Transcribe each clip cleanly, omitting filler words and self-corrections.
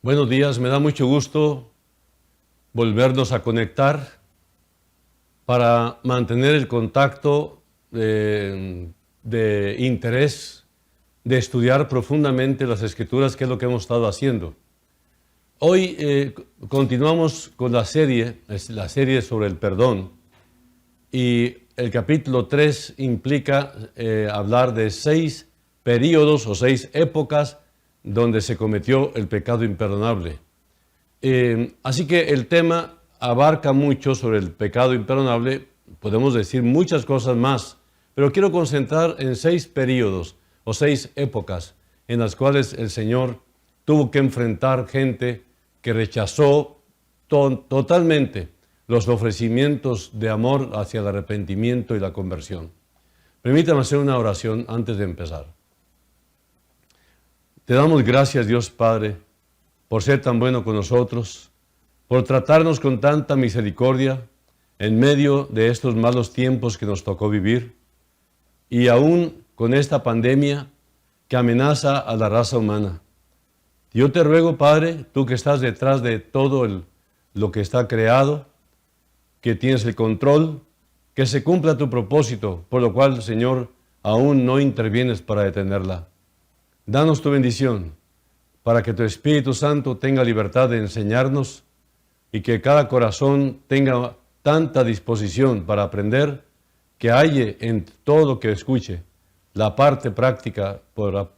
Buenos días, me da mucho gusto volvernos a conectar para mantener el contacto de interés, de estudiar profundamente las Escrituras, que es lo que hemos estado haciendo. Hoy continuamos con la serie sobre el perdón, y el capítulo 3 implica hablar de 6 períodos o 6 épocas donde se cometió el pecado imperdonable. Así que el tema abarca mucho sobre el pecado imperdonable, podemos decir muchas cosas más, pero quiero concentrar en 6 períodos o 6 épocas en las cuales el Señor tuvo que enfrentar gente que rechazó totalmente los ofrecimientos de amor hacia el arrepentimiento y la conversión. Permítame hacer una oración antes de empezar. Te damos gracias, Dios Padre, por ser tan bueno con nosotros, por tratarnos con tanta misericordia en medio de estos malos tiempos que nos tocó vivir, y aún con esta pandemia que amenaza a la raza humana. Yo te ruego, Padre, tú que estás detrás de todo lo que está creado, que tienes el control, que se cumpla tu propósito, por lo cual, Señor, aún no intervienes para detenerla. Danos tu bendición, para que tu Espíritu Santo tenga libertad de enseñarnos y que cada corazón tenga tanta disposición para aprender, que halle en todo lo que escuche la parte práctica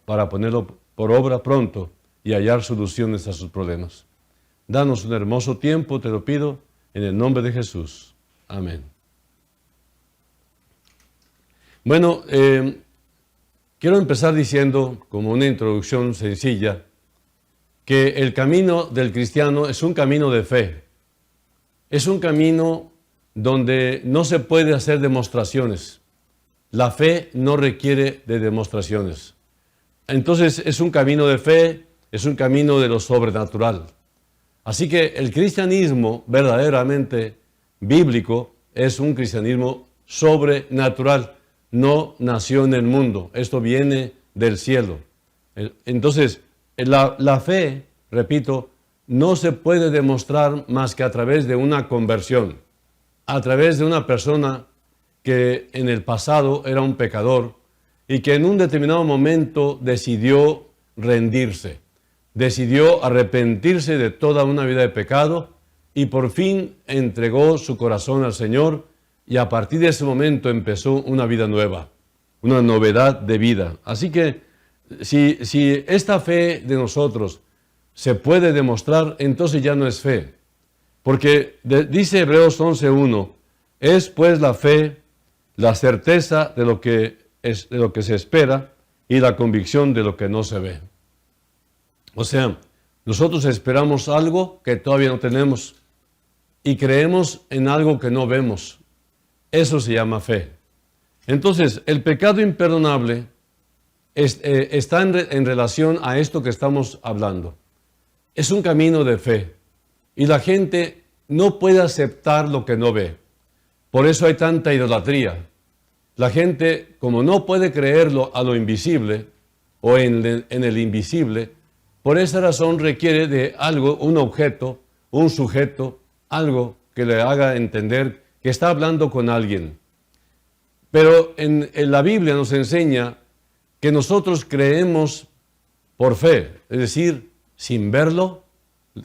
para ponerlo por obra pronto y hallar soluciones a sus problemas. Danos un hermoso tiempo, te lo pido, en el nombre de Jesús. Amén. Bueno, quiero empezar diciendo, como una introducción sencilla, que el camino del cristiano es un camino de fe. Es un camino donde no se puede hacer demostraciones. La fe no requiere de demostraciones. Entonces es un camino de fe, es un camino de lo sobrenatural. Así que el cristianismo verdaderamente bíblico es un cristianismo sobrenatural. No nació en el mundo, esto viene del cielo. Entonces, la fe, repito, no se puede demostrar más que a través de una conversión, a través de una persona que en el pasado era un pecador y que en un determinado momento decidió rendirse, decidió arrepentirse de toda una vida de pecado y por fin entregó su corazón al Señor, y a partir de ese momento empezó una vida nueva, una novedad de vida. Así que si esta fe de nosotros se puede demostrar, entonces ya no es fe. Porque dice Hebreos 11:1, es pues la fe la certeza de lo que se espera y la convicción de lo que no se ve. O sea, nosotros esperamos algo que todavía no tenemos y creemos en algo que no vemos. Eso se llama fe. Entonces, el pecado imperdonable está en relación a esto que estamos hablando. Es un camino de fe y la gente no puede aceptar lo que no ve. Por eso hay tanta idolatría. La gente, como no puede creerlo a lo invisible o en el invisible, por esa razón requiere de algo, un objeto, un sujeto, algo que le haga entender que está hablando con alguien. Pero en la Biblia nos enseña que nosotros creemos por fe, es decir, sin verlo,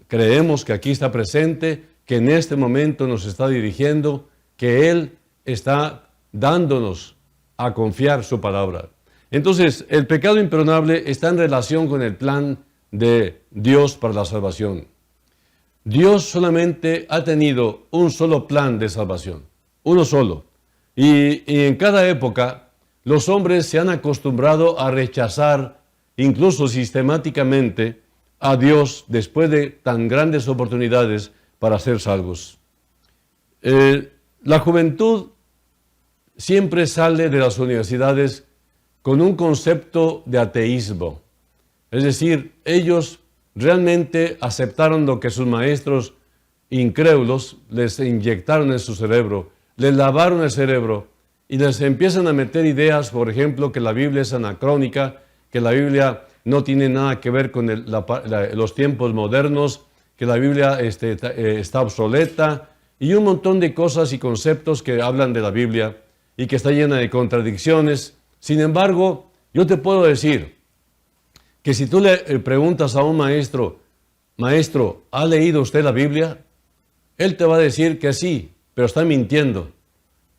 creemos que aquí está presente, que en este momento nos está dirigiendo, que Él está dándonos a confiar su palabra. Entonces, el pecado imperdonable está en relación con el plan de Dios para la salvación. Dios solamente ha tenido un solo plan de salvación, uno solo. Y en cada época los hombres se han acostumbrado a rechazar, incluso sistemáticamente, a Dios después de tan grandes oportunidades para ser salvos. La juventud siempre sale de las universidades con un concepto de ateísmo. Es decir, ellos realmente aceptaron lo que sus maestros incrédulos les inyectaron en su cerebro, les lavaron el cerebro y les empiezan a meter ideas, por ejemplo, que la Biblia es anacrónica, que la Biblia no tiene nada que ver con los tiempos modernos, que la Biblia está obsoleta, y un montón de cosas y conceptos que hablan de la Biblia y que está llena de contradicciones. Sin embargo, yo te puedo decir que si tú le preguntas a un maestro, maestro, ¿ha leído usted la Biblia? Él te va a decir que sí, pero está mintiendo.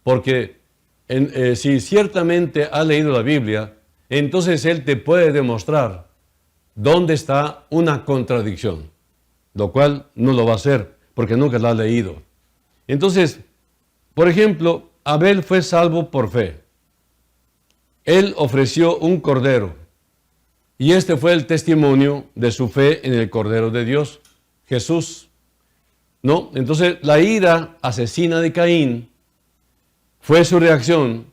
Porque si ciertamente ha leído la Biblia, entonces él te puede demostrar dónde está una contradicción, lo cual no lo va a hacer porque nunca la ha leído. Entonces, por ejemplo, Abel fue salvo por fe. Él ofreció un cordero y este fue el testimonio de su fe en el Cordero de Dios, Jesús. ¿No? Entonces, la ira asesina de Caín fue su reacción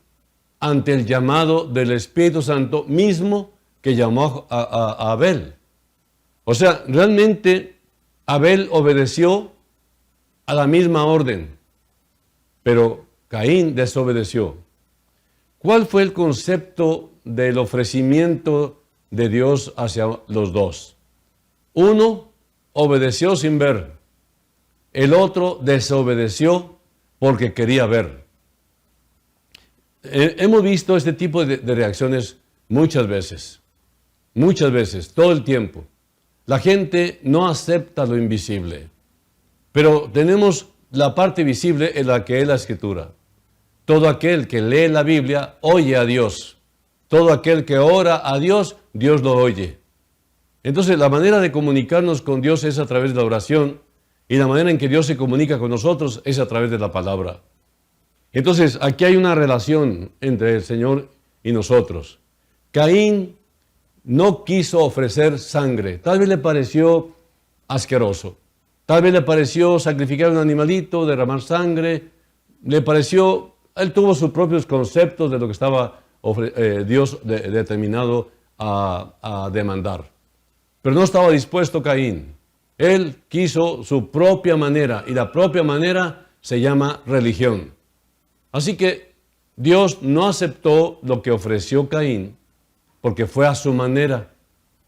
ante el llamado del Espíritu Santo mismo que llamó a Abel. O sea, realmente Abel obedeció a la misma orden, pero Caín desobedeció. ¿Cuál fue el concepto del ofrecimiento de Dios hacia los dos? Uno obedeció sin ver, el otro desobedeció porque quería ver. Hemos visto este tipo de reacciones muchas veces, todo el tiempo. La gente no acepta lo invisible, pero tenemos la parte visible en la que es la Escritura. Todo aquel que lee la Biblia oye a Dios. Todo aquel que ora a Dios, Dios lo oye. Entonces, la manera de comunicarnos con Dios es a través de la oración y la manera en que Dios se comunica con nosotros es a través de la palabra. Entonces, aquí hay una relación entre el Señor y nosotros. Caín no quiso ofrecer sangre. Tal vez le pareció asqueroso. Tal vez le pareció sacrificar un animalito, derramar sangre. Él tuvo sus propios conceptos de lo que estaba Dios determinado a demandar. Pero no estaba dispuesto Caín. Él quiso su propia manera y la propia manera se llama religión. Así que Dios no aceptó lo que ofreció Caín porque fue a su manera,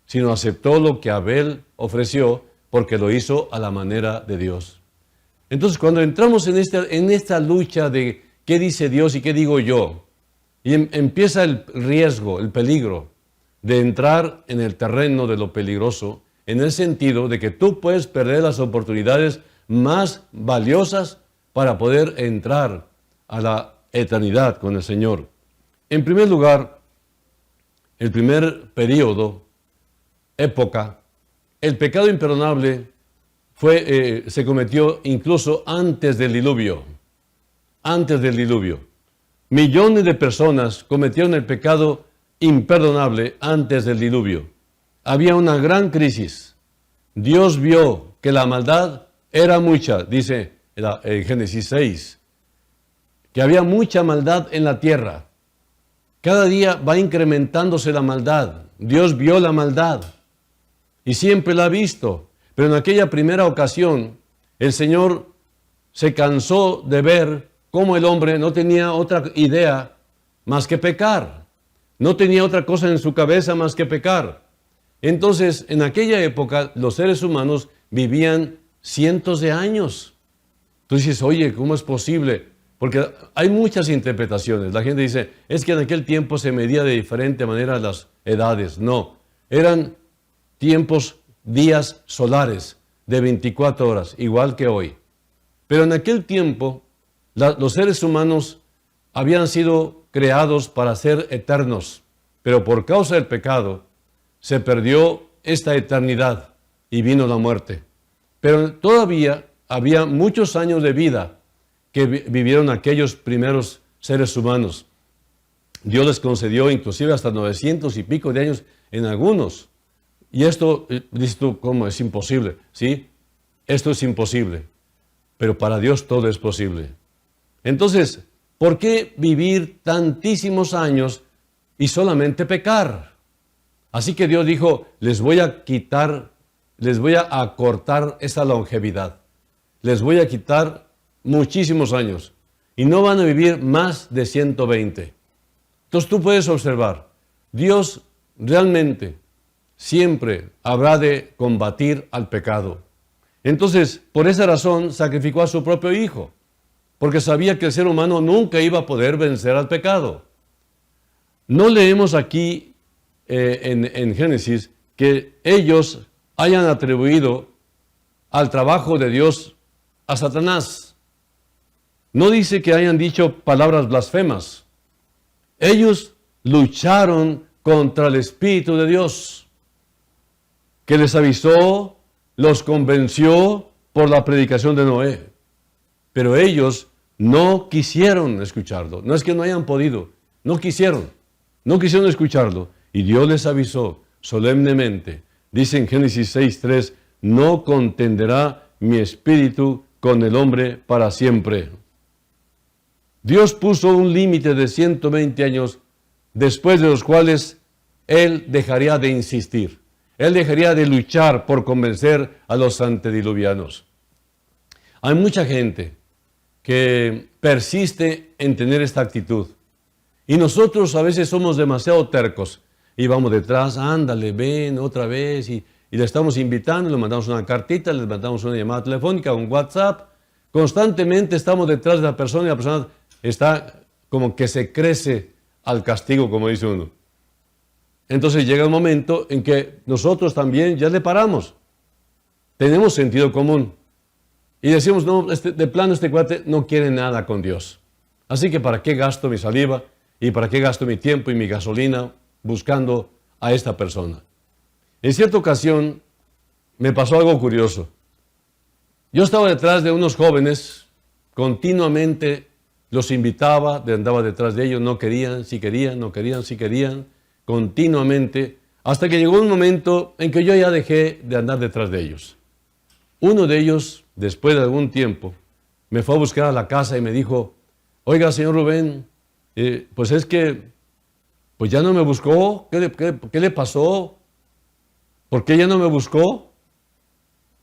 sino aceptó lo que Abel ofreció porque lo hizo a la manera de Dios. Entonces, cuando entramos en esta lucha de qué dice Dios y qué digo yo, y empieza el riesgo, el peligro de entrar en el terreno de lo peligroso, en el sentido de que tú puedes perder las oportunidades más valiosas para poder entrar a la eternidad con el Señor. En primer lugar, el primer periodo, época, el pecado imperdonable se cometió incluso antes del diluvio. Antes del diluvio. Millones de personas cometieron el pecado imperdonable antes del diluvio. Había una gran crisis. Dios vio que la maldad era mucha, dice en Génesis 6, que había mucha maldad en la tierra. Cada día va incrementándose la maldad. Dios vio la maldad y siempre la ha visto. Pero en aquella primera ocasión, el Señor se cansó de ver cómo el hombre no tenía otra idea más que pecar. No tenía otra cosa en su cabeza más que pecar. Entonces, en aquella época, los seres humanos vivían cientos de años. Tú dices, oye, ¿cómo es posible? Porque hay muchas interpretaciones. La gente dice, es que en aquel tiempo se medía de diferente manera las edades. No, eran días solares de 24 horas, igual que hoy. Pero en aquel tiempo, los seres humanos habían sido creados para ser eternos. Pero por causa del pecado, se perdió esta eternidad y vino la muerte. Pero todavía había muchos años de vida que vivieron aquellos primeros seres humanos. Dios les concedió inclusive hasta 900 y pico de años en algunos. Y esto, dices tú, ¿cómo? Es imposible. Sí, esto es imposible. Pero para Dios todo es posible. Entonces, ¿por qué vivir tantísimos años y solamente pecar? Así que Dios dijo, les voy a acortar esa longevidad. Les voy a quitar muchísimos años. Y no van a vivir más de 120. Entonces tú puedes observar, Dios realmente siempre habrá de combatir al pecado. Entonces, por esa razón, sacrificó a su propio Hijo, porque sabía que el ser humano nunca iba a poder vencer al pecado. No leemos aquí en Génesis que ellos hayan atribuido al trabajo de Dios a Satanás. No dice que hayan dicho palabras blasfemas. Ellos lucharon contra el Espíritu de Dios, que les avisó, los convenció por la predicación de Noé. Pero ellos no quisieron escucharlo. No es que no hayan podido, no quisieron escucharlo. Y Dios les avisó solemnemente. Dice en Génesis 6:3, no contenderá mi espíritu con el hombre para siempre. Dios puso un límite de 120 años, después de los cuales Él dejaría de insistir. Él dejaría de luchar por convencer a los antediluvianos. Hay mucha gente que persiste en tener esta actitud. Y nosotros a veces somos demasiado tercos. Y vamos detrás, ándale, ven otra vez. Y le estamos invitando, le mandamos una cartita, le mandamos una llamada telefónica, un WhatsApp. Constantemente estamos detrás de la persona y la persona está como que se crece al castigo, como dice uno. Entonces llega un momento en que nosotros también ya le paramos. Tenemos sentido común. Y decimos, no, de plano este cuate no quiere nada con Dios. Así que ¿para qué gasto mi saliva? ¿Y para qué gasto mi tiempo y mi gasolina buscando a esta persona? En cierta ocasión me pasó algo curioso. Yo estaba detrás de unos jóvenes, continuamente los invitaba, andaba detrás de ellos, no querían, sí querían, no querían, sí querían, continuamente, hasta que llegó un momento en que yo ya dejé de andar detrás de ellos. Uno de ellos, después de algún tiempo, me fue a buscar a la casa y me dijo, oiga, señor Rubén, pues es que pues ya no me buscó. ¿Qué le pasó? ¿Por qué ya no me buscó?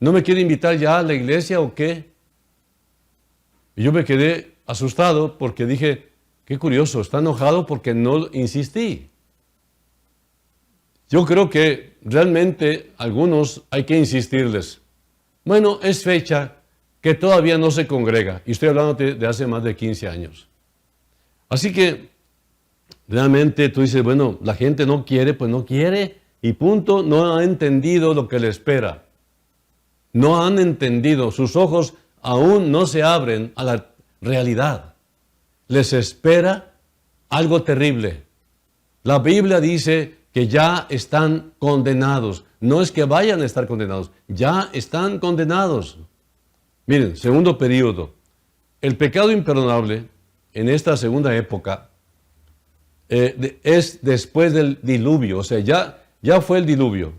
¿No me quiere invitar ya a la iglesia o qué? Y yo me quedé asustado porque dije, qué curioso, está enojado porque no insistí. Yo creo que realmente algunos hay que insistirles. Bueno, es fecha que todavía no se congrega, y estoy hablando de hace más de 15 años. Así que, realmente tú dices, bueno, la gente no quiere, pues no quiere, y punto, no ha entendido lo que le espera. No han entendido, sus ojos aún no se abren a la realidad. Les espera algo terrible. La Biblia dice que ya están condenados. No es que vayan a estar condenados, ya están condenados. Miren, segundo periodo. El pecado imperdonable en esta segunda época es después del diluvio. O sea, ya fue el diluvio.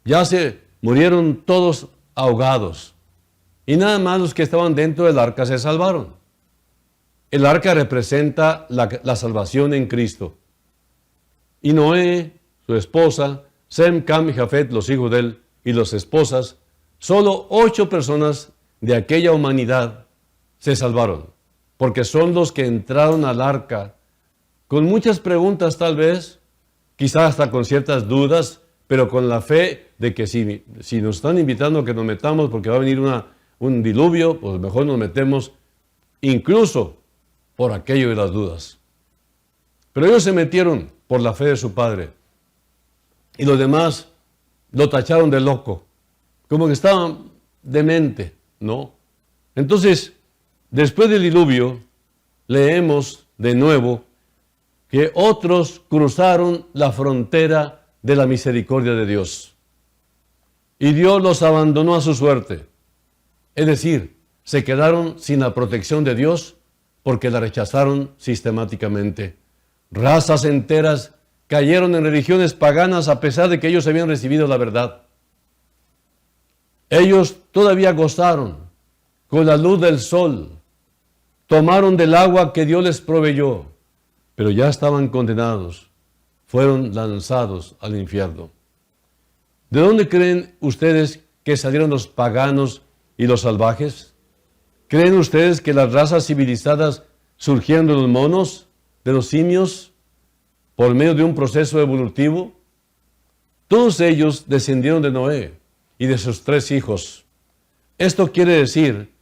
Ya se murieron todos ahogados. Y nada más los que estaban dentro del arca se salvaron. El arca representa la salvación en Cristo. Y Noé, su esposa, Sem, Cam y Jafet, los hijos de él, y las esposas, solo 8 personas de aquella humanidad se salvaron, porque son los que entraron al arca con muchas preguntas tal vez, quizás hasta con ciertas dudas, pero con la fe de que si nos están invitando a que nos metamos porque va a venir un diluvio, pues mejor nos metemos incluso por aquello de las dudas. Pero ellos se metieron por la fe de su padre. Y los demás lo tacharon de loco, como que estaban demente, ¿no? Entonces, después del diluvio, leemos de nuevo que otros cruzaron la frontera de la misericordia de Dios. Y Dios los abandonó a su suerte. Es decir, se quedaron sin la protección de Dios porque la rechazaron sistemáticamente. Razas enteras cayeron en religiones paganas a pesar de que ellos habían recibido la verdad. Ellos todavía gozaron con la luz del sol, tomaron del agua que Dios les proveyó, pero ya estaban condenados, fueron lanzados al infierno. ¿De dónde creen ustedes que salieron los paganos y los salvajes? ¿Creen ustedes que las razas civilizadas surgieron de los monos, de los simios, por medio de un proceso evolutivo? Todos ellos descendieron de Noé y de sus 3 hijos. Esto quiere decir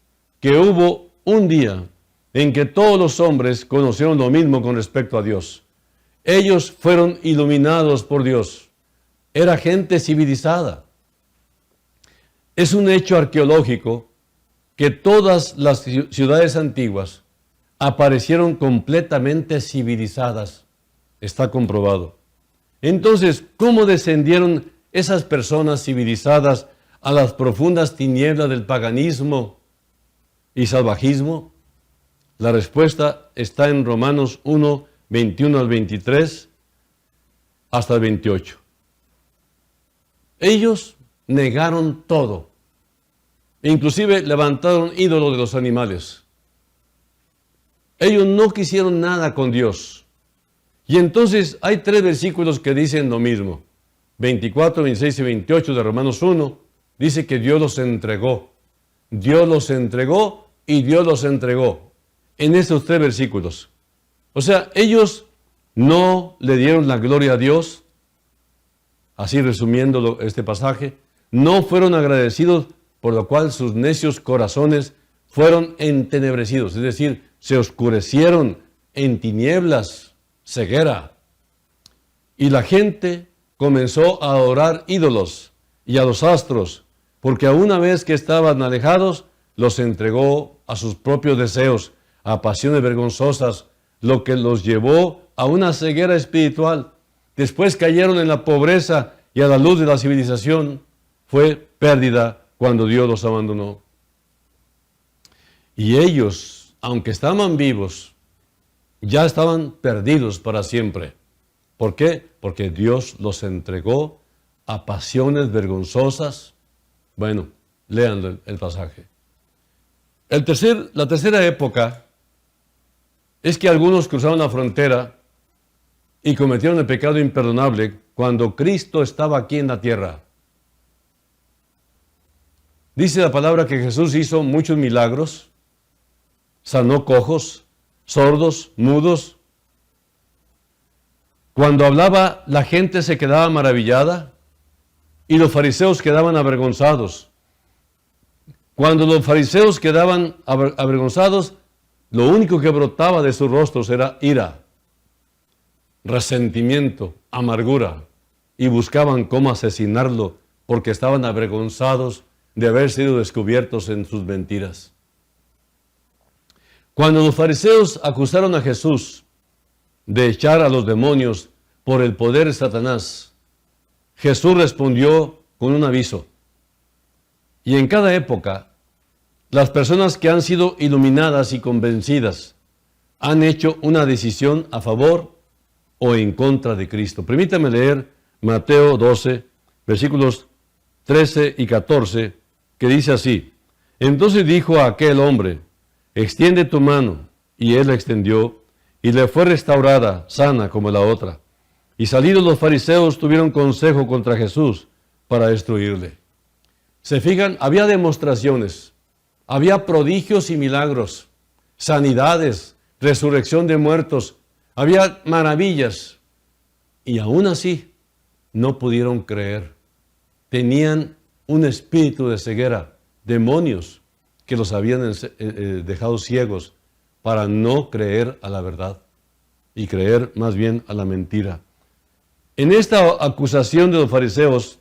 que hubo un día en que todos los hombres conocieron lo mismo con respecto a Dios. Ellos fueron iluminados por Dios. Era gente civilizada. Es un hecho arqueológico que todas las ciudades antiguas aparecieron completamente civilizadas. Está comprobado. Entonces, ¿cómo descendieron esas personas civilizadas a las profundas tinieblas del paganismo y salvajismo? La respuesta está en Romanos 1, 21 al 23 hasta el 28. Ellos negaron todo. Inclusive levantaron ídolos de los animales. Ellos no quisieron nada con Dios. Y entonces hay 3 versículos que dicen lo mismo. 24, 26 y 28 de Romanos 1 dice que Dios los entregó. Dios los entregó y Dios los entregó. En estos 3 versículos. O sea, ellos no le dieron la gloria a Dios. Así resumiendo este pasaje, no fueron agradecidos, por lo cual sus necios corazones fueron entenebrecidos, es decir, se oscurecieron en tinieblas, ceguera. Y la gente comenzó a adorar ídolos y a los astros, porque a una vez que estaban alejados, los entregó a sus propios deseos, a pasiones vergonzosas, lo que los llevó a una ceguera espiritual. Después cayeron en la pobreza y a la luz de la civilización. Fue pérdida cuando Dios los abandonó. Y ellos, aunque estaban vivos, ya estaban perdidos para siempre. ¿Por qué? Porque Dios los entregó a pasiones vergonzosas. Bueno, lean el pasaje. La tercera época es que algunos cruzaron la frontera y cometieron el pecado imperdonable cuando Cristo estaba aquí en la tierra. Dice la palabra que Jesús hizo muchos milagros, sanó cojos, sordos, mudos. Cuando hablaba, la gente se quedaba maravillada y los fariseos quedaban avergonzados. Cuando los fariseos quedaban avergonzados, lo único que brotaba de sus rostros era ira, resentimiento, amargura, y buscaban cómo asesinarlo porque estaban avergonzados de haber sido descubiertos en sus mentiras. Cuando los fariseos acusaron a Jesús de echar a los demonios por el poder de Satanás, Jesús respondió con un aviso. Y en cada época, las personas que han sido iluminadas y convencidas han hecho una decisión a favor o en contra de Cristo. Permítame leer Mateo 12, versículos 13 y 14, que dice así: Entonces dijo a aquel hombre, extiende tu mano, y él la extendió, y le fue restaurada, sana como la otra. Y salidos los fariseos tuvieron consejo contra Jesús para destruirle. ¿Se fijan? Había demostraciones, había prodigios y milagros, sanidades, resurrección de muertos, había maravillas, y aún así no pudieron creer. Tenían un espíritu de ceguera, demonios que los habían dejado ciegos para no creer a la verdad y creer más bien a la mentira. En esta acusación de los fariseos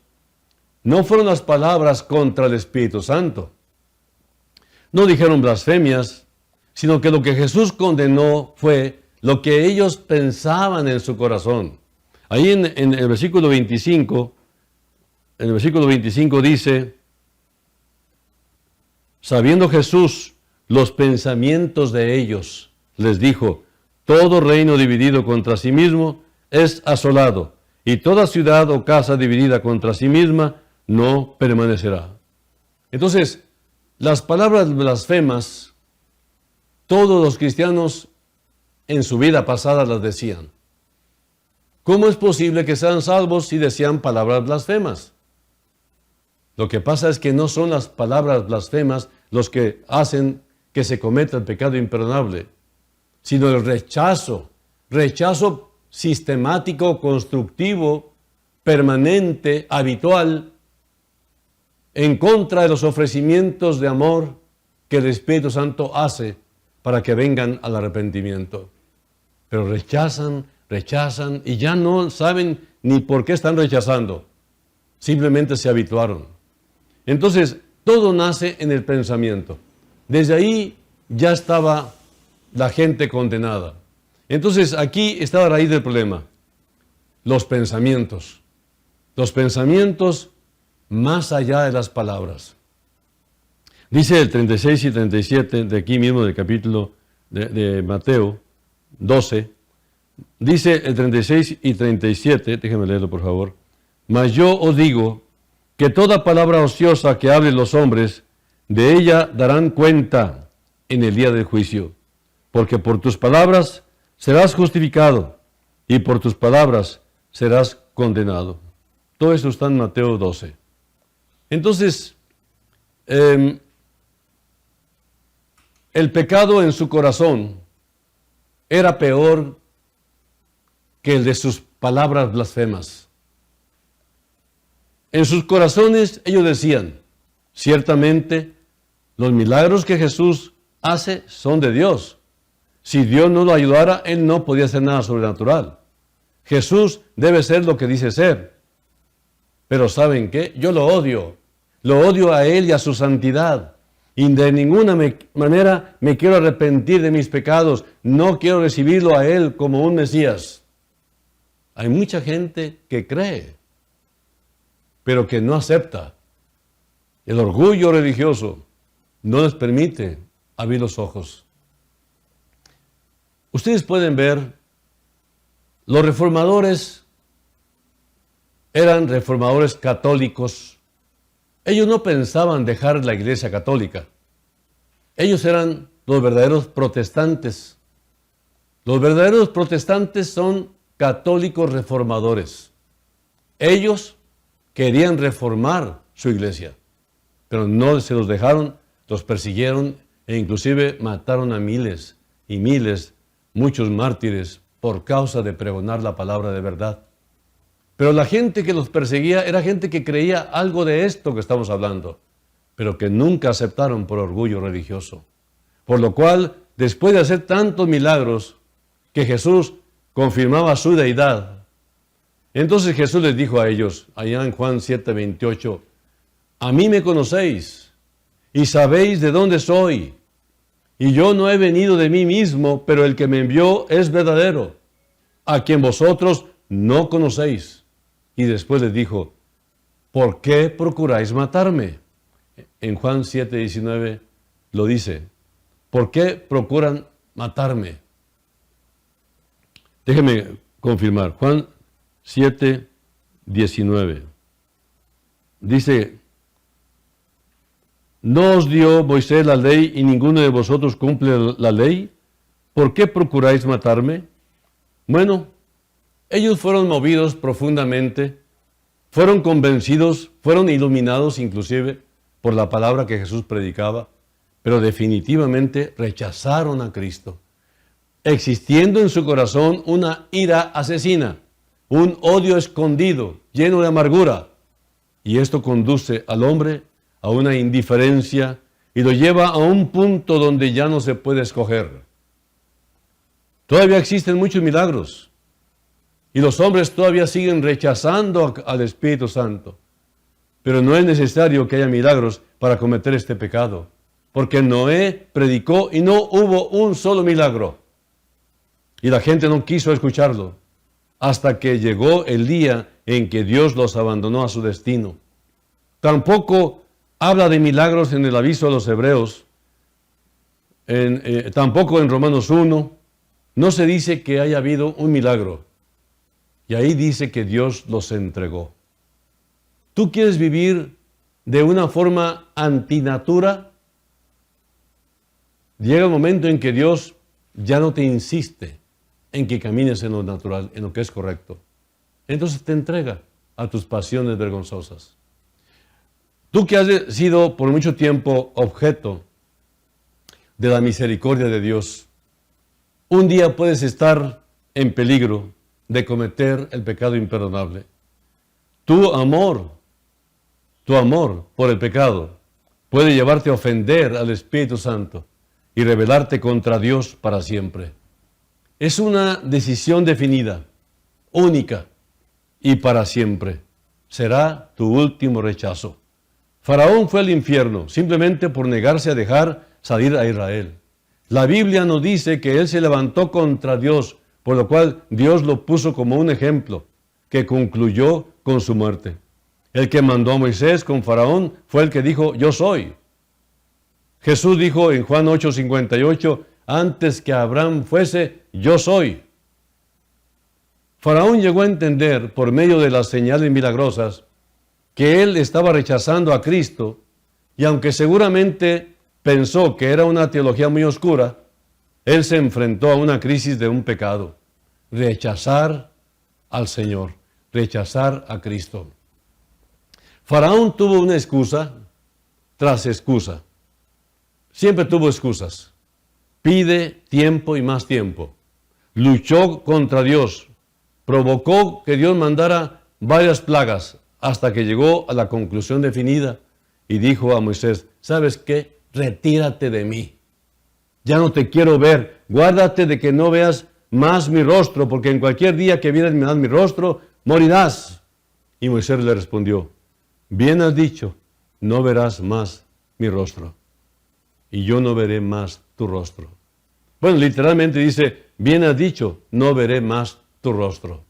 no fueron las palabras contra el Espíritu Santo. No dijeron blasfemias, sino que lo que Jesús condenó fue lo que ellos pensaban en su corazón. Ahí en el versículo 25, dice, sabiendo Jesús los pensamientos de ellos, les dijo, todo reino dividido contra sí mismo es asolado, y toda ciudad o casa dividida contra sí misma no permanecerá. Entonces, las palabras blasfemas, todos los cristianos en su vida pasada las decían. ¿Cómo es posible que sean salvos si decían palabras blasfemas? Lo que pasa es que no son las palabras blasfemas los que hacen que se cometa el pecado imperdonable, sino el rechazo sistemático, constructivo permanente, habitual, en contra de los ofrecimientos de amor que el Espíritu Santo hace para que vengan al arrepentimiento. Pero rechazan y ya no saben ni por qué están rechazando. Simplemente se habituaron. Entonces, todo nace en el pensamiento. Desde ahí ya estaba la gente condenada. Entonces, aquí está la raíz del problema. Los pensamientos. Los pensamientos más allá de las palabras. Dice el 36 y 37 de aquí mismo del capítulo de Mateo 12. Dice el 36 y 37, déjenme leerlo por favor. Mas yo os digo que toda palabra ociosa que hablen los hombres, de ella darán cuenta en el día del juicio. Porque por tus palabras serás justificado y por tus palabras serás condenado. Todo esto está en Mateo 12. Entonces, el pecado en su corazón era peor que el de sus palabras blasfemas. En sus corazones ellos decían, ciertamente los milagros que Jesús hace son de Dios. Si Dios no lo ayudara, Él no podía hacer nada sobrenatural. Jesús debe ser lo que dice ser. Pero ¿saben qué? Yo lo odio. Lo odio a Él y a su santidad. Y de ninguna manera me quiero arrepentir de mis pecados. No quiero recibirlo a Él como un Mesías. Hay mucha gente que cree, pero que no acepta. El orgullo religioso no les permite abrir los ojos. Ustedes pueden ver, los reformadores eran reformadores católicos. Ellos no pensaban dejar la iglesia católica. Ellos eran los verdaderos protestantes. Los verdaderos protestantes son católicos reformadores. Ellos querían reformar su iglesia, pero no se los dejaron, los persiguieron e inclusive mataron a miles y miles, muchos mártires, por causa de pregonar la palabra de verdad. Pero la gente que los perseguía era gente que creía algo de esto que estamos hablando, pero que nunca aceptaron por orgullo religioso. Por lo cual, después de hacer tantos milagros, que Jesús confirmaba su deidad, entonces Jesús les dijo a ellos, allá en Juan 7:28, a mí me conocéis y sabéis de dónde soy, y yo no he venido de mí mismo, pero el que me envió es verdadero, a quien vosotros no conocéis. Y después les dijo, ¿por qué procuráis matarme? En Juan 7:19 lo dice, ¿por qué procuran matarme? Déjeme confirmar, Juan 7:19. Dice, ¿no os dio Moisés la ley y ninguno de vosotros cumple la ley? ¿Por qué procuráis matarme? Bueno, ellos fueron movidos profundamente, fueron convencidos, fueron iluminados inclusive por la palabra que Jesús predicaba, pero definitivamente rechazaron a Cristo, existiendo en su corazón una ira asesina, un odio escondido, lleno de amargura, y esto conduce al hombre a una indiferencia y lo lleva a un punto donde ya no se puede escoger. Todavía existen muchos milagros, y los hombres todavía siguen rechazando al Espíritu Santo. Pero no es necesario que haya milagros para cometer este pecado, porque Noé predicó y no hubo un solo milagro. Y la gente no quiso escucharlo, hasta que llegó el día en que Dios los abandonó a su destino. Tampoco habla de milagros en el aviso a los hebreos, tampoco en Romanos 1, no se dice que haya habido un milagro. Y ahí dice que Dios los entregó. ¿Tú quieres vivir de una forma antinatura? Llega un momento en que Dios ya no te insiste en que camines en lo natural, en lo que es correcto. Entonces te entrega a tus pasiones vergonzosas. Tú que has sido por mucho tiempo objeto de la misericordia de Dios, un día puedes estar en peligro de cometer el pecado imperdonable. Tu amor por el pecado puede llevarte a ofender al Espíritu Santo y rebelarte contra Dios para siempre. Es una decisión definida, única y para siempre. Será tu último rechazo. Faraón fue al infierno simplemente por negarse a dejar salir a Israel. La Biblia nos dice que él se levantó contra Dios, por lo cual Dios lo puso como un ejemplo que concluyó con su muerte. El que mandó a Moisés con Faraón fue el que dijo, yo soy. Jesús dijo en Juan 8:58, antes que Abraham fuese, yo soy. Faraón llegó a entender, por medio de las señales milagrosas, que él estaba rechazando a Cristo, y aunque seguramente pensó que era una teología muy oscura, él se enfrentó a una crisis de un pecado, rechazar al Señor, rechazar a Cristo. Faraón tuvo una excusa tras excusa. Siempre tuvo excusas. Pide tiempo y más tiempo. Luchó contra Dios. Provocó que Dios mandara varias plagas hasta que llegó a la conclusión definida y dijo a Moisés, ¿sabes qué? Retírate de mí. Ya no te quiero ver. Guárdate de que no veas más mi rostro, porque en cualquier día que vieras más mi rostro, morirás. Y Moisés le respondió, bien has dicho, no verás más mi rostro, y yo no veré más tu rostro. Bueno, literalmente dice, bien has dicho, no veré más tu rostro.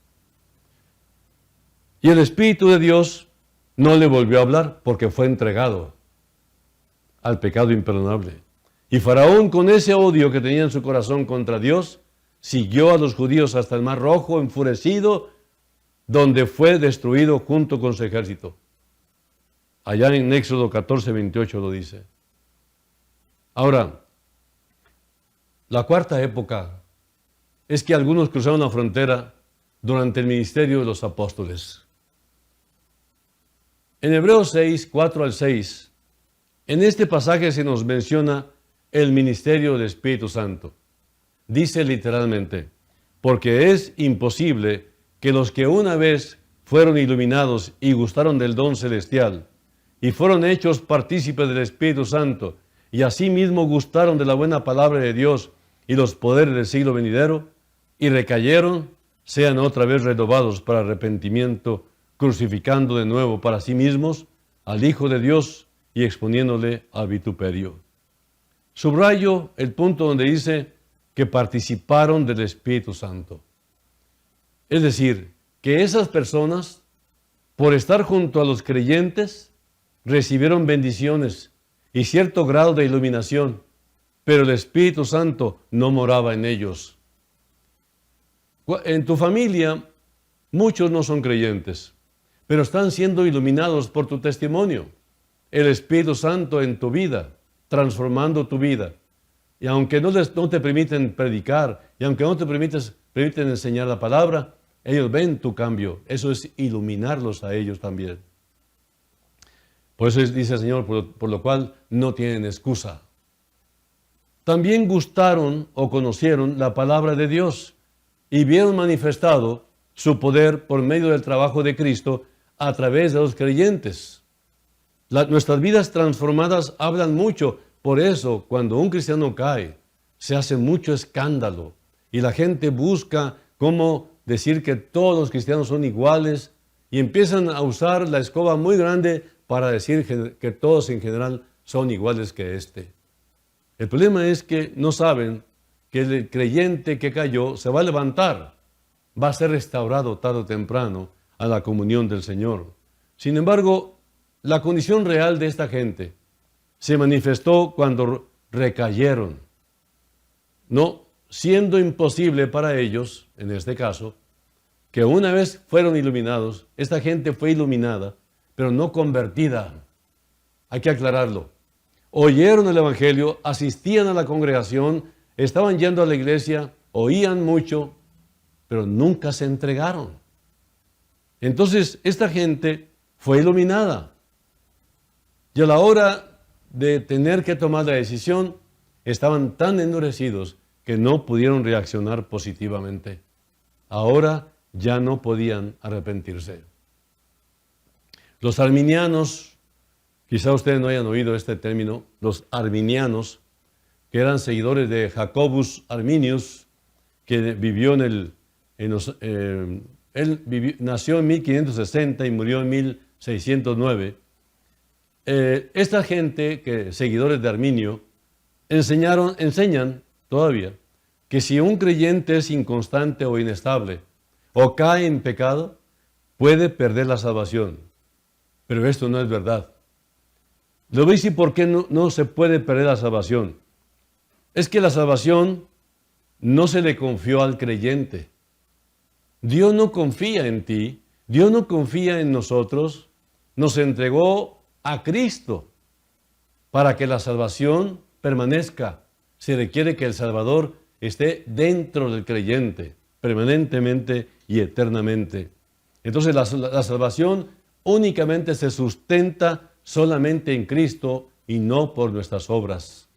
Y el Espíritu de Dios no le volvió a hablar porque fue entregado al pecado imperdonable. Y Faraón, con ese odio que tenía en su corazón contra Dios, siguió a los judíos hasta el Mar Rojo, enfurecido, donde fue destruido junto con su ejército. Allá en Éxodo 14:28 lo dice. Ahora, la cuarta época es que algunos cruzaron la frontera durante el ministerio de los apóstoles. En Hebreos 6, 4 al 6, en este pasaje se nos menciona el ministerio del Espíritu Santo. Dice literalmente, porque es imposible que los que una vez fueron iluminados y gustaron del don celestial, y fueron hechos partícipes del Espíritu Santo, y asimismo gustaron de la buena palabra de Dios y los poderes del siglo venidero, y recayeron, sean otra vez renovados para arrepentimiento, crucificando de nuevo para sí mismos al Hijo de Dios y exponiéndole al vituperio. Subrayo el punto donde dice que participaron del Espíritu Santo. Es decir, que esas personas, por estar junto a los creyentes, recibieron bendiciones y cierto grado de iluminación, pero el Espíritu Santo no moraba en ellos. En tu familia, muchos no son creyentes, pero están siendo iluminados por tu testimonio. El Espíritu Santo en tu vida, transformando tu vida. Y aunque no te permiten predicar, y aunque no te permiten enseñar la palabra, ellos ven tu cambio. Eso es iluminarlos a ellos también. Por eso dice el Señor, por lo cual no tienen excusa. También gustaron o conocieron la palabra de Dios y vieron manifestado su poder por medio del trabajo de Cristo a través de los creyentes. Nuestras vidas transformadas hablan mucho. Por eso, cuando un cristiano cae, se hace mucho escándalo y la gente busca cómo decir que todos los cristianos son iguales y empiezan a usar la escoba muy grande para decir que todos en general son iguales que este. El problema es que no saben que el creyente que cayó se va a levantar, va a ser restaurado tarde o temprano a la comunión del Señor. Sin embargo, la condición real de esta gente se manifestó cuando recayeron, no siendo imposible para ellos, en este caso, que una vez fueron iluminados, esta gente fue iluminada, pero no convertida. Hay que aclararlo. Oyeron el Evangelio, asistían a la congregación, estaban yendo a la iglesia, oían mucho, pero nunca se entregaron. Entonces, esta gente fue iluminada. Y a la hora de tener que tomar la decisión, estaban tan endurecidos que no pudieron reaccionar positivamente. Ahora ya no podían arrepentirse. Los arminianos, quizá ustedes no hayan oído este término, los arminianos, que eran seguidores de Jacobus Arminius, que vivió nació en 1560 y murió en 1609. Esta gente, seguidores de Arminio, enseñan todavía que si un creyente es inconstante o inestable o cae en pecado, puede perder la salvación. Pero esto no es verdad. ¿Lo veis y por qué no se puede perder la salvación? Es que la salvación no se le confió al creyente. Dios no confía en ti, Dios no confía en nosotros, nos entregó a Cristo para que la salvación permanezca. Se requiere que el Salvador esté dentro del creyente, permanentemente y eternamente. Entonces la salvación únicamente se sustenta solamente en Cristo y no por nuestras obras.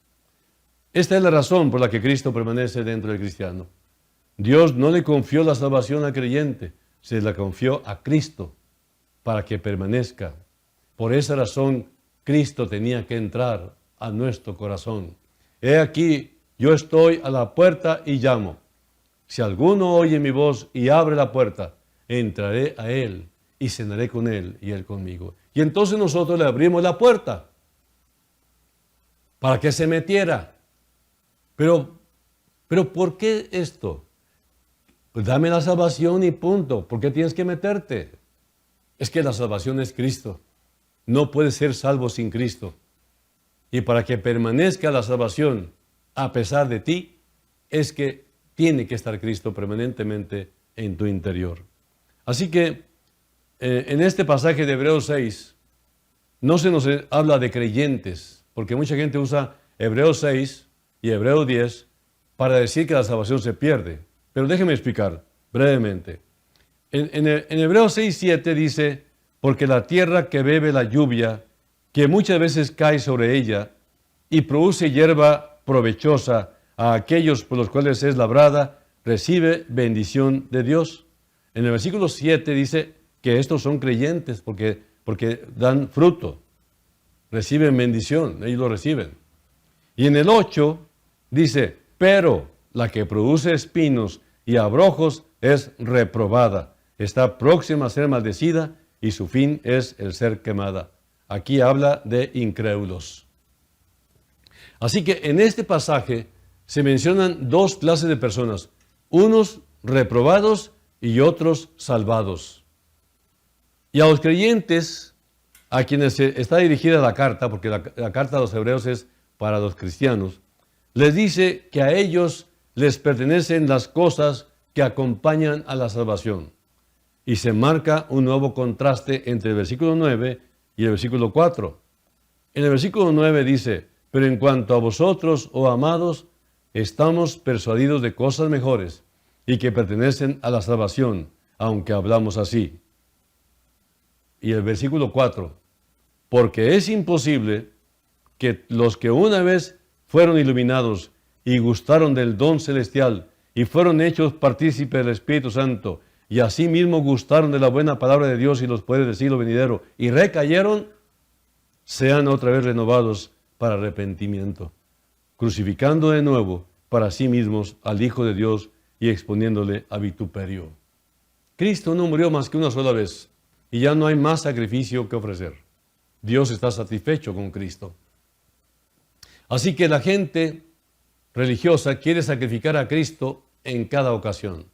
Esta es la razón por la que Cristo permanece dentro del cristiano. Dios no le confió la salvación al creyente, se la confió a Cristo para que permanezca. Por esa razón, Cristo tenía que entrar a nuestro corazón. He aquí, yo estoy a la puerta y llamo. Si alguno oye mi voz y abre la puerta, entraré a él y cenaré con él y él conmigo. Y entonces nosotros le abrimos la puerta para que se metiera. Pero ¿por qué esto? Pues dame la salvación y punto. ¿Por qué tienes que meterte? Es que la salvación es Cristo. No puedes ser salvo sin Cristo. Y para que permanezca la salvación a pesar de ti, es que tiene que estar Cristo permanentemente en tu interior. Así que en este pasaje de Hebreos 6, no se nos habla de creyentes, porque mucha gente usa Hebreos 6 y Hebreos 10 para decir que la salvación se pierde. Pero déjeme explicar brevemente. En Hebreos 6, 7 dice, porque la tierra que bebe la lluvia, que muchas veces cae sobre ella, y produce hierba provechosa a aquellos por los cuales es labrada, recibe bendición de Dios. En el versículo 7 dice que estos son creyentes porque dan fruto, reciben bendición, ellos lo reciben. Y en el 8 dice, pero la que produce espinos y abrojos es reprobada, está próxima a ser maldecida y su fin es el ser quemada. Aquí habla de incrédulos. Así que en este pasaje se mencionan dos clases de personas, unos reprobados y otros salvados. Y a los creyentes, a quienes está dirigida la carta, porque la carta de los hebreos es para los cristianos, les dice que a ellos les pertenecen las cosas que acompañan a la salvación. Y se marca un nuevo contraste entre el versículo 9 y el versículo 4. En el versículo 9 dice, pero en cuanto a vosotros, oh amados, estamos persuadidos de cosas mejores y que pertenecen a la salvación, aunque hablamos así. Y el versículo 4, porque es imposible que los que una vez fueron iluminados y gustaron del don celestial y fueron hechos partícipes del Espíritu Santo y asimismo gustaron de la buena palabra de Dios y los poderes del siglo venidero y recayeron, sean otra vez renovados para arrepentimiento, crucificando de nuevo para sí mismos al Hijo de Dios y exponiéndole a vituperio. Cristo no murió más que una sola vez y ya no hay más sacrificio que ofrecer. Dios está satisfecho con Cristo. Así que la gente religiosa quiere sacrificar a Cristo en cada ocasión.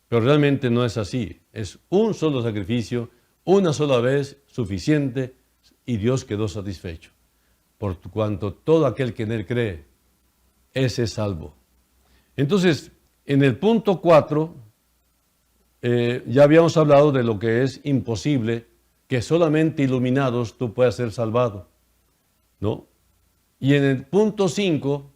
Pero realmente no es así. Es un solo sacrificio, una sola vez, suficiente, y Dios quedó satisfecho. Por cuanto todo aquel que en Él cree, ese es salvo. Entonces, en el punto 4, ya habíamos hablado de lo que es imposible, que solamente iluminados tú puedas ser salvado, ¿no? Y en el punto 5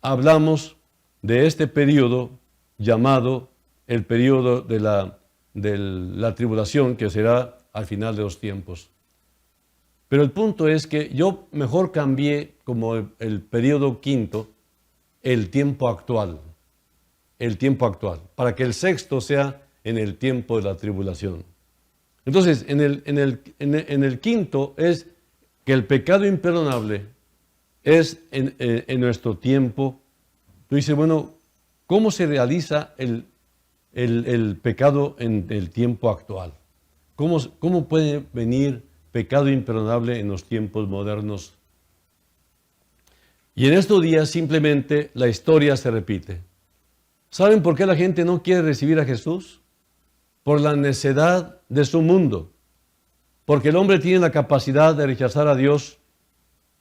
hablamos de este periodo llamado el periodo de la tribulación, que será al final de los tiempos. Pero el punto es que yo mejor cambié como el periodo quinto, el tiempo actual, para que el sexto sea en el tiempo de la tribulación. Entonces, en el quinto es que el pecado imperdonable es en nuestro tiempo. Tú dices, bueno, ¿cómo se realiza el pecado en el tiempo actual? ¿Cómo puede venir pecado imperdonable en los tiempos modernos? Y en estos días simplemente la historia se repite. ¿Saben por qué la gente no quiere recibir a Jesús? Por la necedad de su mundo. Porque el hombre tiene la capacidad de rechazar a Dios,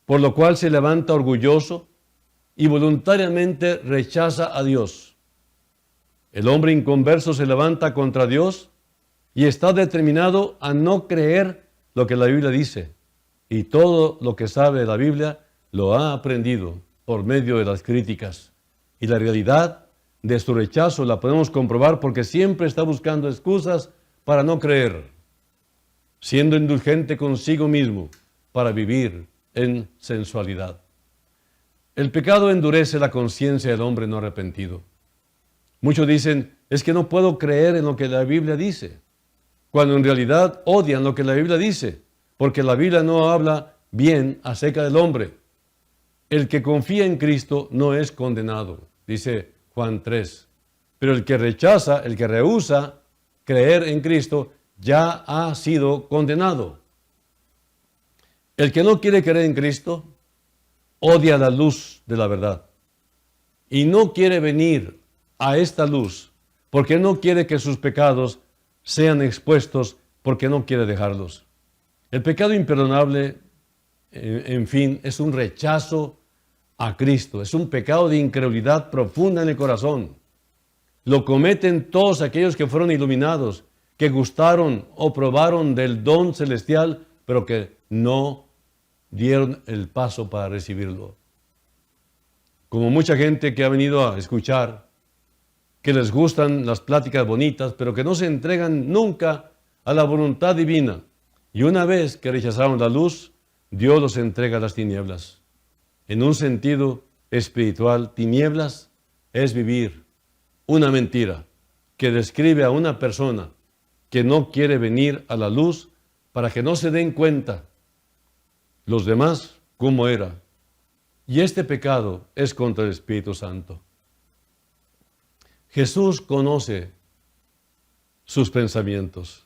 por lo cual se levanta orgulloso y voluntariamente rechaza a Dios. El hombre inconverso se levanta contra Dios y está determinado a no creer lo que la Biblia dice. Y todo lo que sabe de la Biblia lo ha aprendido por medio de las críticas. Y la realidad de su rechazo la podemos comprobar porque siempre está buscando excusas para no creer, siendo indulgente consigo mismo para vivir en sensualidad. El pecado endurece la conciencia del hombre no arrepentido. Muchos dicen, es que no puedo creer en lo que la Biblia dice, cuando en realidad odian lo que la Biblia dice, porque la Biblia no habla bien acerca del hombre. El que confía en Cristo no es condenado, dice Juan 3. Pero el que rechaza, el que rehúsa creer en Cristo, ya ha sido condenado. El que no quiere creer en Cristo, odia la luz de la verdad. Y no quiere venir a esta luz, porque no quiere que sus pecados sean expuestos, porque no quiere dejarlos. El pecado imperdonable, en fin, es un rechazo a Cristo, es un pecado de incredulidad profunda en el corazón. Lo cometen todos aquellos que fueron iluminados, que gustaron o probaron del don celestial, pero que no dieron el paso para recibirlo. Como mucha gente que ha venido a escuchar, que les gustan las pláticas bonitas, pero que no se entregan nunca a la voluntad divina. Y una vez que rechazaron la luz, Dios los entrega a las tinieblas. En un sentido espiritual, tinieblas es vivir una mentira que describe a una persona que no quiere venir a la luz para que no se den cuenta los demás cómo era. Y este pecado es contra el Espíritu Santo. Jesús conoce sus pensamientos.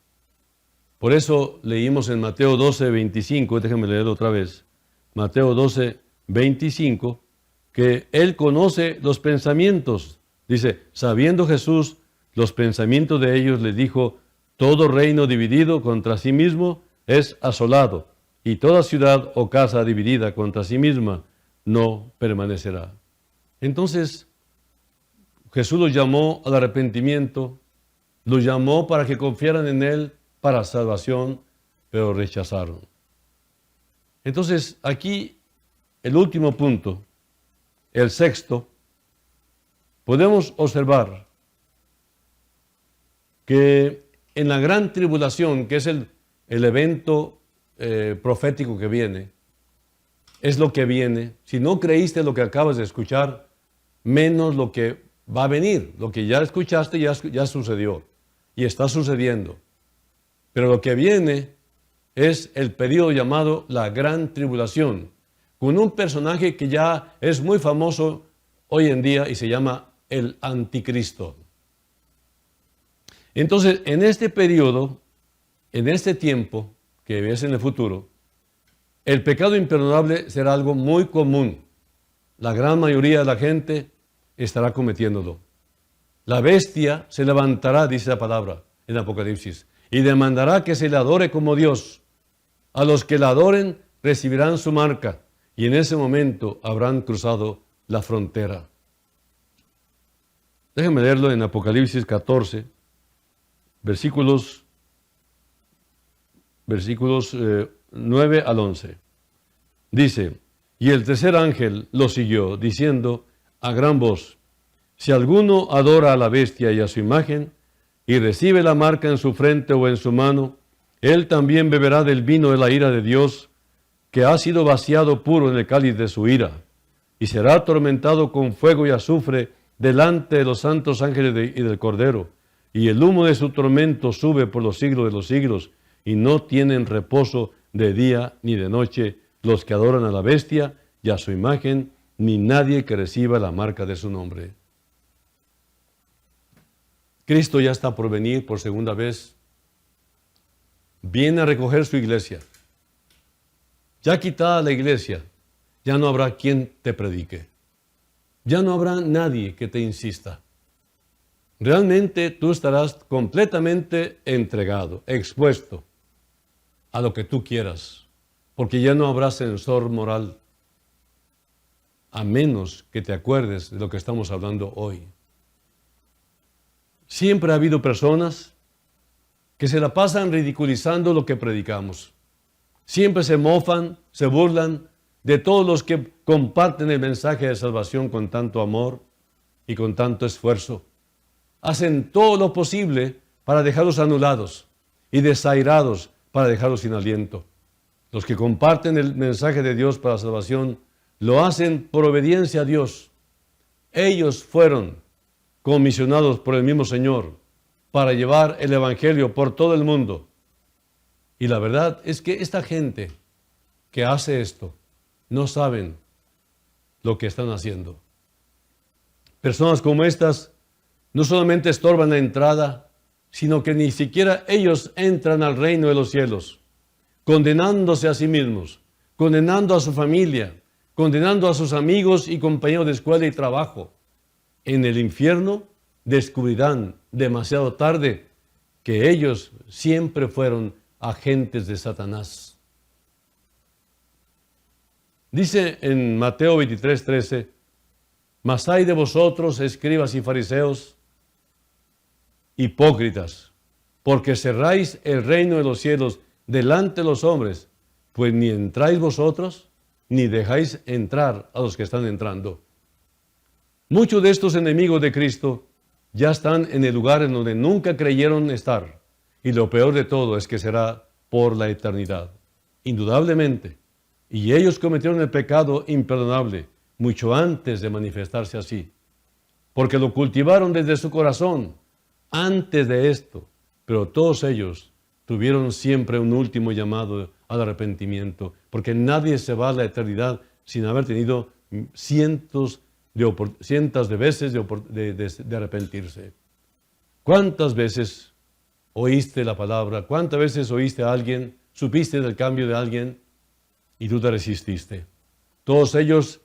Por eso leímos en Mateo 12, 25, déjenme leerlo otra vez. Mateo 12, 25, que Él conoce los pensamientos. Dice, sabiendo Jesús los pensamientos de ellos, les dijo, todo reino dividido contra sí mismo es asolado, y toda ciudad o casa dividida contra sí misma no permanecerá. Entonces, Jesús los llamó al arrepentimiento, los llamó para que confiaran en Él para salvación, pero rechazaron. Entonces, aquí el último punto, el sexto, podemos observar que en la gran tribulación, que es el evento profético que viene, es lo que viene. Si no creíste lo que acabas de escuchar, menos lo que va a venir. Lo que ya escuchaste ya sucedió y está sucediendo. Pero lo que viene es el periodo llamado la Gran Tribulación, con un personaje que ya es muy famoso hoy en día y se llama el Anticristo. Entonces, en este periodo, en este tiempo, que es en el futuro, el pecado imperdonable será algo muy común. La gran mayoría de la gente estará cometiéndolo. La bestia se levantará, dice la palabra en Apocalipsis, y demandará que se le adore como Dios. A los que la adoren recibirán su marca, y en ese momento habrán cruzado la frontera. Déjenme leerlo en Apocalipsis 14, versículos 9 al 11. Dice, y el tercer ángel lo siguió, diciendo a gran voz, si alguno adora a la bestia y a su imagen, y recibe la marca en su frente o en su mano, él también beberá del vino de la ira de Dios, que ha sido vaciado puro en el cáliz de su ira, y será atormentado con fuego y azufre delante de los santos ángeles y del Cordero, y el humo de su tormento sube por los siglos de los siglos, y no tienen reposo de día ni de noche los que adoran a la bestia y a su imagen, ni nadie que reciba la marca de su nombre. Cristo ya está por venir por segunda vez. Viene a recoger su iglesia. Ya quitada la iglesia, ya no habrá quien te predique. Ya no habrá nadie que te insista. Realmente tú estarás completamente entregado, expuesto a lo que tú quieras, porque ya no habrá censor moral, a menos que te acuerdes de lo que estamos hablando hoy. Siempre ha habido personas que se la pasan ridiculizando lo que predicamos. Siempre se mofan, se burlan de todos los que comparten el mensaje de salvación con tanto amor y con tanto esfuerzo. Hacen todo lo posible para dejarlos anulados y desairados para dejarlos sin aliento. Los que comparten el mensaje de Dios para la salvación lo hacen por obediencia a Dios. Ellos fueron comisionados por el mismo Señor para llevar el Evangelio por todo el mundo. Y la verdad es que esta gente que hace esto no saben lo que están haciendo. Personas como estas no solamente estorban la entrada, sino que ni siquiera ellos entran al reino de los cielos, condenándose a sí mismos, condenando a su familia, condenando a sus amigos y compañeros de escuela y trabajo. En el infierno descubrirán demasiado tarde que ellos siempre fueron agentes de Satanás. Dice en Mateo 23:13, mas hay de vosotros, escribas y fariseos, hipócritas, porque cerráis el reino de los cielos delante de los hombres, pues ni entráis vosotros, ni dejáis entrar a los que están entrando. Muchos de estos enemigos de Cristo ya están en el lugar en donde nunca creyeron estar, y lo peor de todo es que será por la eternidad, indudablemente. Y ellos cometieron el pecado imperdonable mucho antes de manifestarse así, porque lo cultivaron desde su corazón antes de esto, pero todos ellos tuvieron siempre un último llamado al arrepentimiento, porque nadie se va a la eternidad sin haber tenido cientos de veces de arrepentirse. ¿Cuántas veces oíste la palabra? ¿Cuántas veces oíste a alguien? ¿Supiste del cambio de alguien? Y tú te resististe. Todos ellos,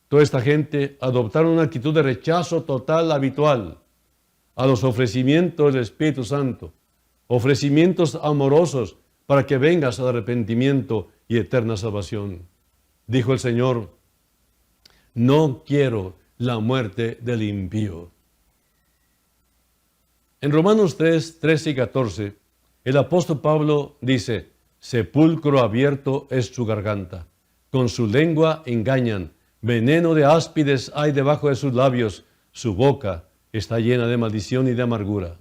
toda esta gente, adoptaron una actitud de rechazo total habitual a los ofrecimientos del Espíritu Santo, ofrecimientos amorosos para que vengas al arrepentimiento y eterna salvación. Dijo el Señor, no quiero la muerte del impío. En Romanos 3, 13 y 14, el apóstol Pablo dice, sepulcro abierto es su garganta, con su lengua engañan, veneno de áspides hay debajo de sus labios, su boca está llena de maldición y de amargura.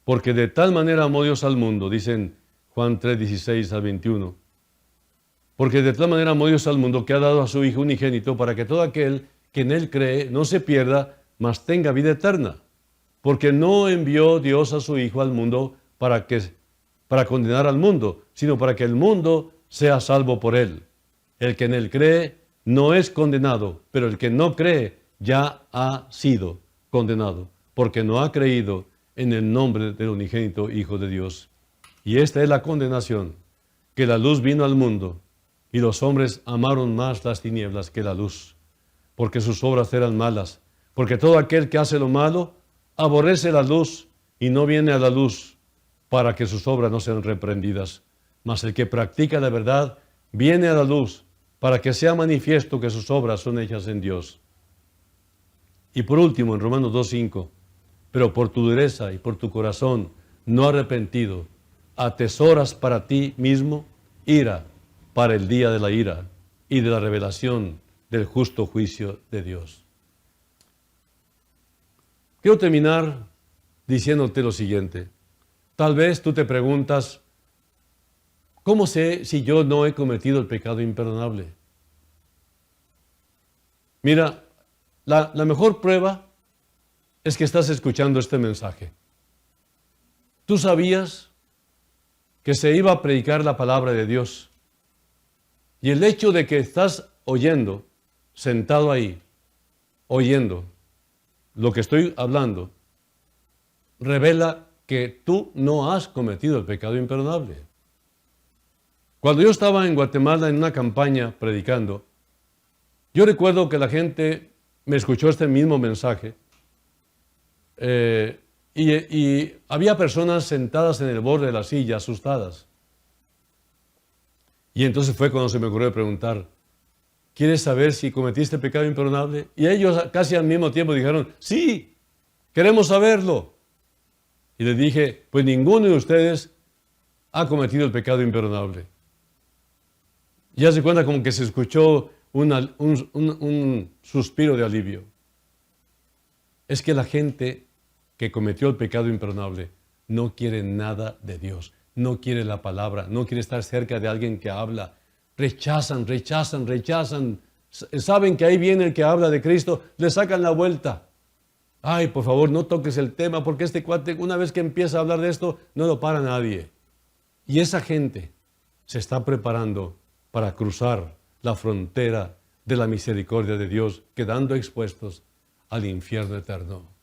Porque de tal manera amó Dios al mundo, dicen Juan 3, 16 al 21, porque de tal manera amó Dios al mundo que ha dado a su Hijo unigénito para que todo aquel que en Él cree no se pierda, mas tenga vida eterna. Porque no envió Dios a su Hijo al mundo para condenar al mundo, sino para que el mundo sea salvo por Él. El que en Él cree no es condenado, pero el que no cree ya ha sido condenado, porque no ha creído en el nombre del unigénito Hijo de Dios. Y esta es la condenación, que la luz vino al mundo, y los hombres amaron más las tinieblas que la luz, porque sus obras eran malas, porque todo aquel que hace lo malo aborrece la luz y no viene a la luz para que sus obras no sean reprendidas. Mas el que practica la verdad viene a la luz para que sea manifiesto que sus obras son hechas en Dios. Y por último, en Romanos 2:5, pero por tu dureza y por tu corazón no arrepentido, atesoras para ti mismo ira para el día de la ira y de la revelación del justo juicio de Dios. Quiero terminar diciéndote lo siguiente. Tal vez tú te preguntas, ¿cómo sé si yo no he cometido el pecado imperdonable? Mira, la mejor prueba es que estás escuchando este mensaje. Tú sabías que se iba a predicar la palabra de Dios. Y el hecho de que estás oyendo, sentado ahí, oyendo lo que estoy hablando, revela que tú no has cometido el pecado imperdonable. Cuando yo estaba en Guatemala en una campaña predicando, yo recuerdo que la gente me escuchó este mismo mensaje y había personas sentadas en el borde de la silla, asustadas. Y entonces fue cuando se me ocurrió preguntar, ¿quieres saber si cometiste pecado imperdonable? Y ellos casi al mismo tiempo dijeron, sí, queremos saberlo. Y les dije, pues ninguno de ustedes ha cometido el pecado imperdonable. Ya se cuenta como que se escuchó un suspiro de alivio. Es que la gente que cometió el pecado imperdonable no quiere nada de Dios, no quiere la palabra, no quiere estar cerca de alguien que habla. Rechazan. Saben que ahí viene el que habla de Cristo, le sacan la vuelta. Ay, por favor, no toques el tema, porque este cuate, una vez que empieza a hablar de esto, no lo para nadie. Y esa gente se está preparando para cruzar la frontera de la misericordia de Dios, quedando expuestos al infierno eterno.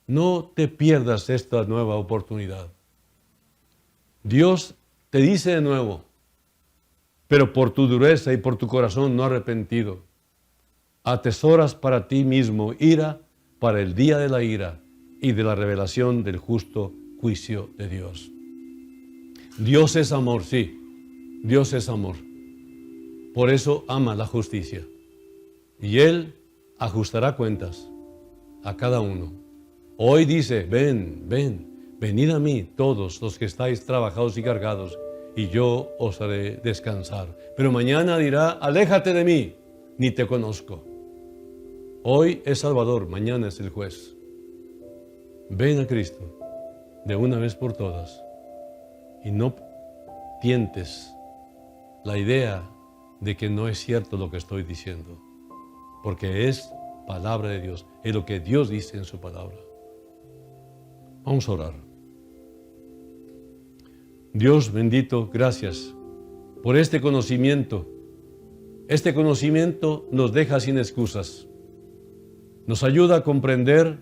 No te pierdas esta nueva oportunidad. Dios te dice de nuevo, pero por tu dureza y por tu corazón no arrepentido, atesoras para ti mismo ira para el día de la ira y de la revelación del justo juicio de Dios. Dios es amor, sí, Dios es amor. Por eso ama la justicia. Y Él ajustará cuentas a cada uno. Hoy dice, venid a mí todos los que estáis trabajados y cargados, y yo os haré descansar. Pero mañana dirá, aléjate de mí, ni te conozco. Hoy es Salvador, mañana es el juez. Ven a Cristo de una vez por todas y no tientes la idea de que no es cierto lo que estoy diciendo, porque es palabra de Dios, es lo que Dios dice en su palabra. Vamos a orar. Dios bendito, gracias por este conocimiento. Este conocimiento nos deja sin excusas. Nos ayuda a comprender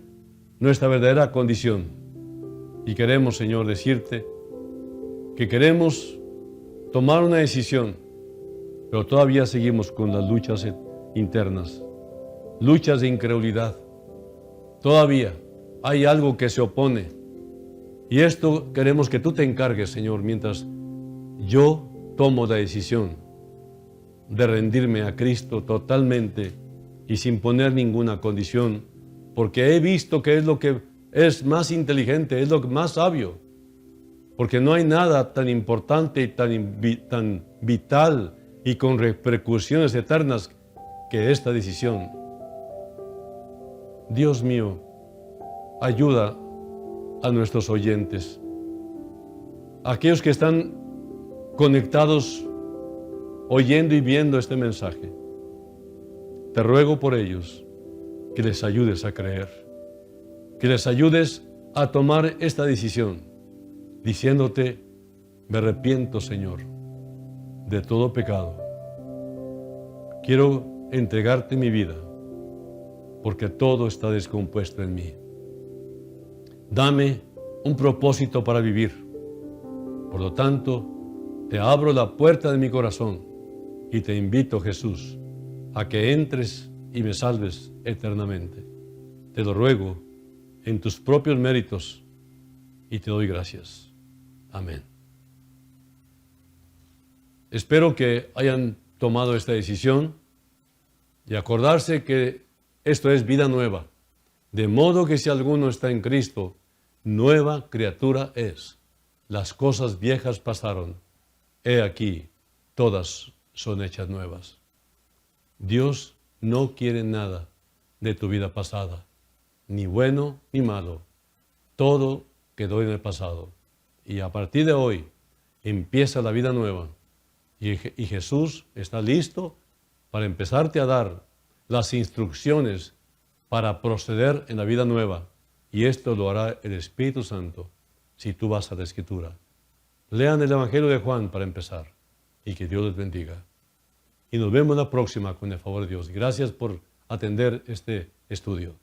nuestra verdadera condición. Y queremos, Señor, decirte que queremos tomar una decisión, pero todavía seguimos con las luchas internas, luchas de incredulidad. Todavía hay algo que se opone. Y esto queremos que tú te encargues, Señor, mientras yo tomo la decisión de rendirme a Cristo totalmente y sin poner ninguna condición, porque he visto que es lo que es más inteligente, es lo más sabio, porque no hay nada tan importante y tan vital y con repercusiones eternas que esta decisión. Dios mío, ayuda a nuestros oyentes, aquellos que están conectados, oyendo y viendo este mensaje. Te ruego por ellos que les ayudes a creer, que les ayudes a tomar esta decisión, diciéndote, me arrepiento, Señor, de todo pecado. Quiero entregarte mi vida, porque todo está descompuesto en mí. Dame un propósito para vivir. Por lo tanto, te abro la puerta de mi corazón y te invito, Jesús, a que entres y me salves eternamente. Te lo ruego en tus propios méritos y te doy gracias. Amén. Espero que hayan tomado esta decisión y acordarse que esto es vida nueva. De modo que si alguno está en Cristo, nueva criatura es. Las cosas viejas pasaron. He aquí, todas son hechas nuevas. Dios no quiere nada de tu vida pasada, ni bueno ni malo. Todo quedó en el pasado. Y a partir de hoy empieza la vida nueva. Y Jesús está listo para empezarte a dar las instrucciones para proceder en la vida nueva. Y esto lo hará el Espíritu Santo si tú vas a la Escritura. Lean el Evangelio de Juan para empezar y que Dios les bendiga. Y nos vemos la próxima con el favor de Dios. Gracias por atender este estudio.